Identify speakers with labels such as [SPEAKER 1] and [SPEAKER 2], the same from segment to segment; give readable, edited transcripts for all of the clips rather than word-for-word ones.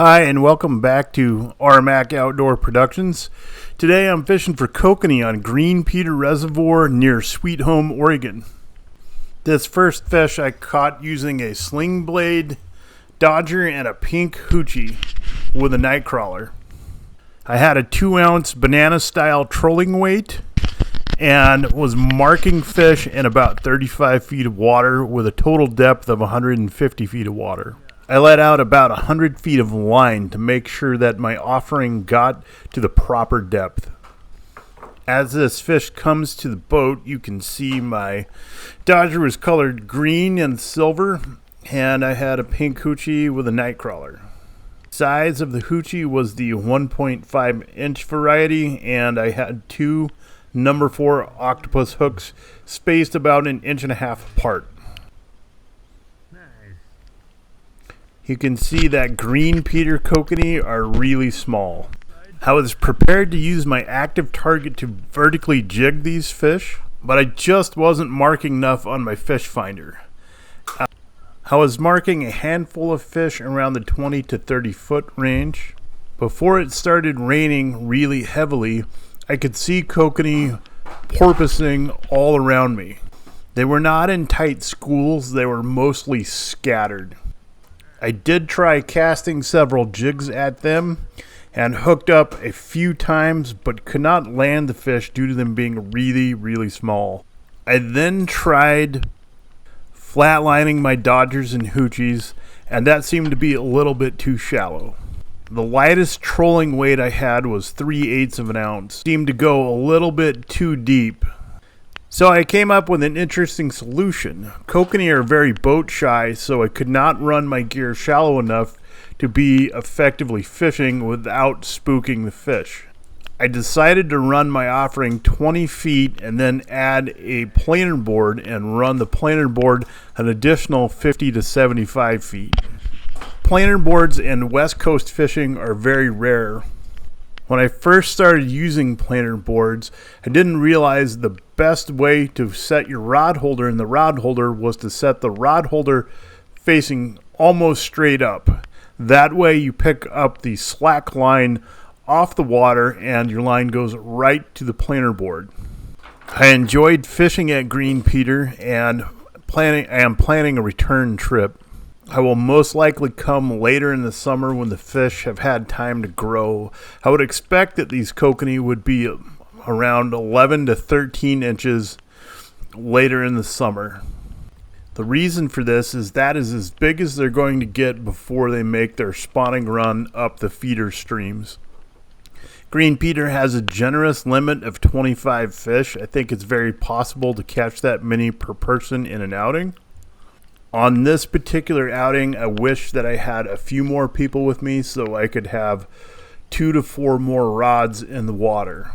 [SPEAKER 1] Hi, and welcome back to RMAC Outdoor Productions. Today I'm fishing for kokanee on Green Peter Reservoir near Sweet Home, Oregon. This first fish I caught using a sling blade, dodger, and a pink hoochie with a night crawler. I had a 2-ounce banana-style trolling weight and was marking fish in about 35 feet of water with a total depth of 150 feet of water. I let out about 100 feet of line to make sure that my offering got to the proper depth. As this fish comes to the boat, you can see my dodger was colored green and silver, and I had a pink hoochie with a night crawler. Size of the hoochie was the 1.5 inch variety, and I had two number 4 octopus hooks spaced about 1.5 inches apart. You can see that Green Peter kokanee are really small. I was prepared to use my active target to vertically jig these fish, but I just wasn't marking enough on my fish finder. I was marking a handful of fish around the 20 to 30 foot range. Before it started raining really heavily, I could see kokanee porpoising all around me. They were not in tight schools, they were mostly scattered. I did try casting several jigs at them and hooked up a few times, but could not land the fish due to them being really small. I then tried flatlining my dodgers and hoochies, and that seemed to be a little bit too shallow. The lightest trolling weight I had was 3/8 of an ounce. Seemed to go a little bit too deep. So I came up with an interesting solution. Kokanee are very boat shy, so I could not run my gear shallow enough to be effectively fishing without spooking the fish. I decided to run my offering 20 feet and then add a planer board and run the planer board an additional 50 to 75 feet. Planer boards in West Coast fishing are very rare. When I first started using planer boards, I didn't realize the best way to set your rod holder in the rod holder was to set the rod holder facing almost straight up. That way you pick up the slack line off the water and your line goes right to the planer board. I enjoyed fishing at Green Peter and I am planning a return trip. I will most likely come later in the summer when the fish have had time to grow. I would expect that these kokanee would be around 11 to 13 inches later in the summer. The reason for this is that is as big as they're going to get before they make their spawning run up the feeder streams. Green Peter has a generous limit of 25 fish. I think it's very possible to catch that many per person in an outing. On this particular outing, I wish that I had a few more people with me so I could have 2 to 4 more rods in the water.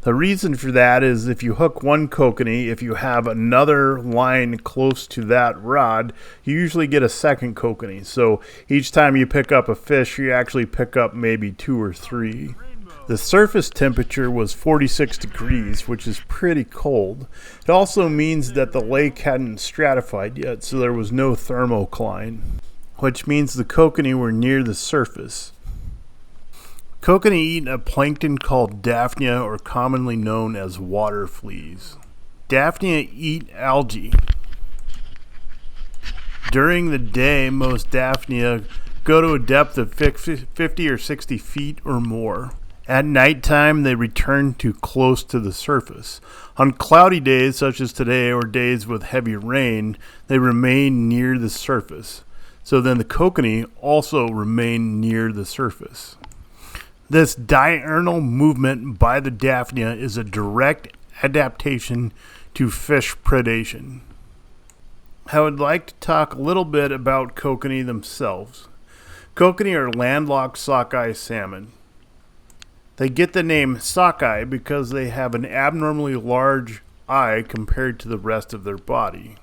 [SPEAKER 1] The reason for that is if you hook one kokanee, if you have another line close to that rod, you usually get a second kokanee. So each time you pick up a fish, you actually pick up maybe 2 or 3. The surface temperature was 46 degrees, which is pretty cold. It also means that the lake hadn't stratified yet, so there was no thermocline, which means the kokanee were near the surface. Kokanee eat a plankton called daphnia, or commonly known as water fleas. Daphnia eat algae. During the day, most daphnia go to a depth of 50 or 60 feet or more. At nighttime, they return to close to the surface. On cloudy days, such as today, or days with heavy rain, they remain near the surface. So then the kokanee also remain near the surface. This diurnal movement by the daphnia is a direct adaptation to fish predation. I would like to talk a little bit about kokanee themselves. Kokanee are landlocked sockeye salmon. They get the name sockeye because they have an abnormally large eye compared to the rest of their body.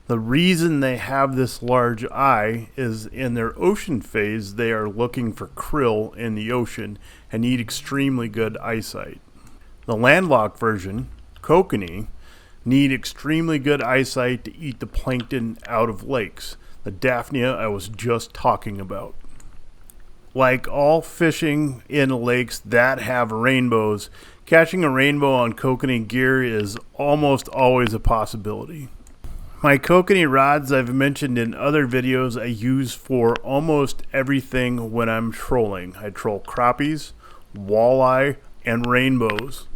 [SPEAKER 1] The reason they have this large eye is in their ocean phase, they are looking for krill in the ocean and need extremely good eyesight. The landlocked version, kokanee, need extremely good eyesight to eat the plankton out of lakes, the daphnia I was just talking about. Like all fishing in lakes that have rainbows, catching a rainbow on Kokanee gear is almost always a possibility. My Kokanee rods I've mentioned in other videos I use for almost everything when I'm trolling. I troll crappies, walleye, and rainbows.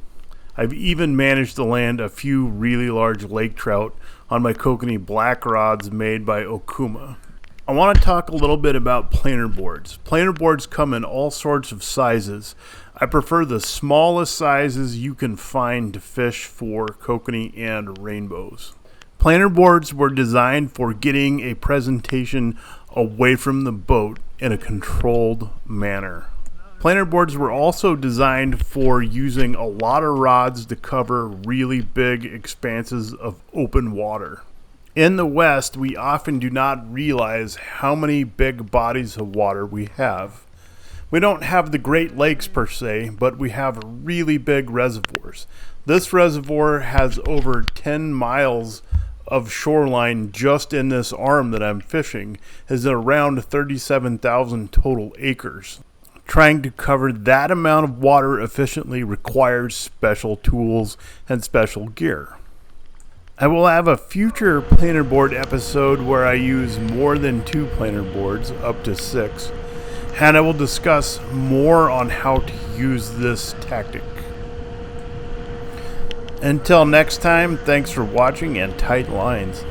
[SPEAKER 1] I've even managed to land a few really large lake trout on my Kokanee black rods made by Okuma. I want to talk a little bit about planer boards. Planer boards come in all sorts of sizes. I prefer the smallest sizes you can find to fish for Kokanee and rainbows. Planer boards were designed for getting a presentation away from the boat in a controlled manner. Planer boards were also designed for using a lot of rods to cover really big expanses of open water. In the West, we often do not realize how many big bodies of water we have. We don't have the Great Lakes per se, but we have really big reservoirs. This reservoir has over 10 miles of shoreline just in this arm that I'm fishing, is around 37,000 total acres. Trying to cover that amount of water efficiently requires special tools and special gear. I will have a future planer board episode where I use more than 2 planer boards, up to 6, and I will discuss more on how to use this tactic. Until next time, thanks for watching and tight lines.